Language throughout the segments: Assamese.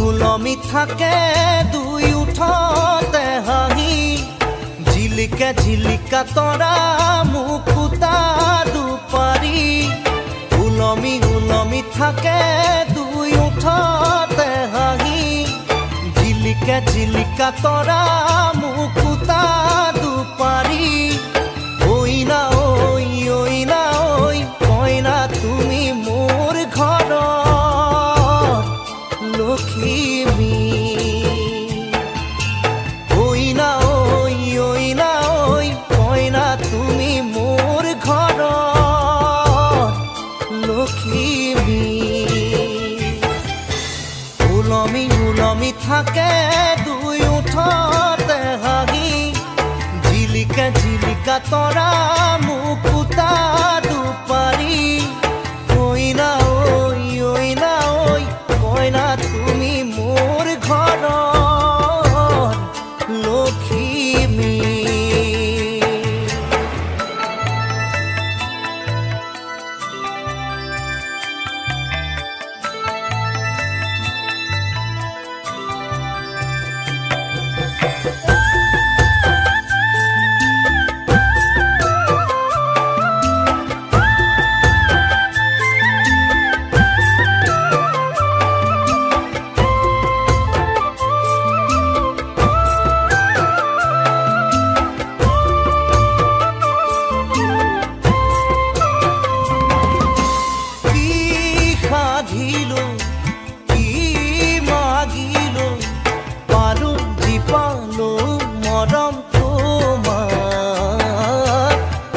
উলমি থাকে দুই উঠতে হাঁহি, ঝিলিকা ঝিলিকা তৰা মুকুতা দুপাৰি। উলমি থাকে দুই উঠতে হাঁহি, ঝিলিকা ঝিলিকা তৰা মুকুতা দুপাৰি। ঐ না ঐ কইনা তুমি মোৰ ঘৰৰ লখিমী। ঐ না ঐ কইনা তুমি মোৰ ঘৰৰ লখিমী। উলমি থাকে দুই উঠতে হাঁহি, ঝিলিকা ঝিলিকা তৰা মুকুতা দুপাৰি। ঐ না ঐ কইনা তুমি মোৰ ঘৰৰ লখিমী। মৰম তোমাৰ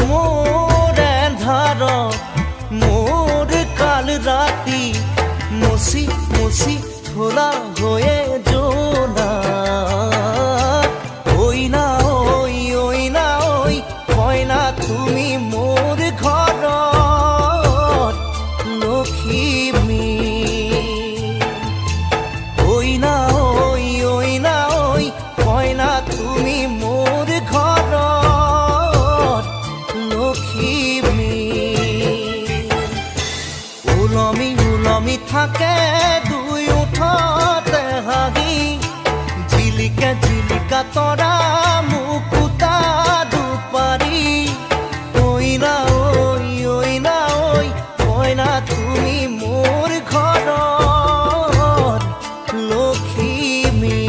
মোৰ এন্ধাৰ মোৰ কাল ৰাতি মুচি মুচি থোলা হৈয়ে জোনা। ঐ না ঐ কইনা তুমি মোৰ ঘৰৰ লখিমী। ঐ না ঐ কইনা তুমি মোৰ ঘৰৰ লখিমী। উলমি থাকে দুই উঠতে হাঁহি, ঝিলিকা ঝিলিকা তৰা মুকুতা দুপাৰি। ঐ না ঐ কইনা তুমি মোৰ ঘৰৰ লখিমী।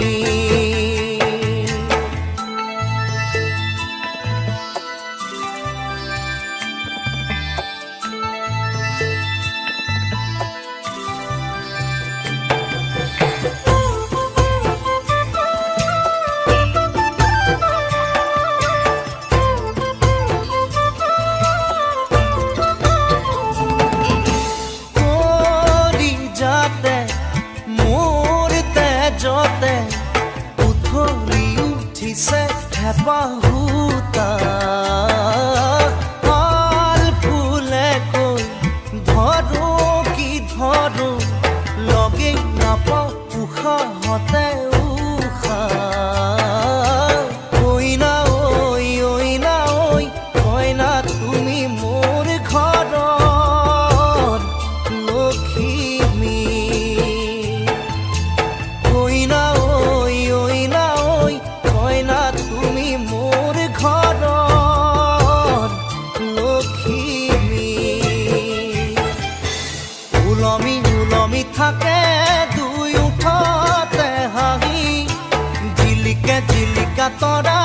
যতে উথলি উঠিছে হেঁপাহুতা, পাল ফুলে কৈ ধৰো কি ধৰো লগেই নাপাওঁ উশাহতে উশাহ। ঐ না ঐ কইনা তুমি মোৰ ঘৰৰ লখিমী। ঐ না ঐ কইনা তুমি মোৰ ঘৰৰ লখিমী। উলমি থাকে দুই উঠতে হাঁহি, ঝিলিকা ঝিলিকা তৰা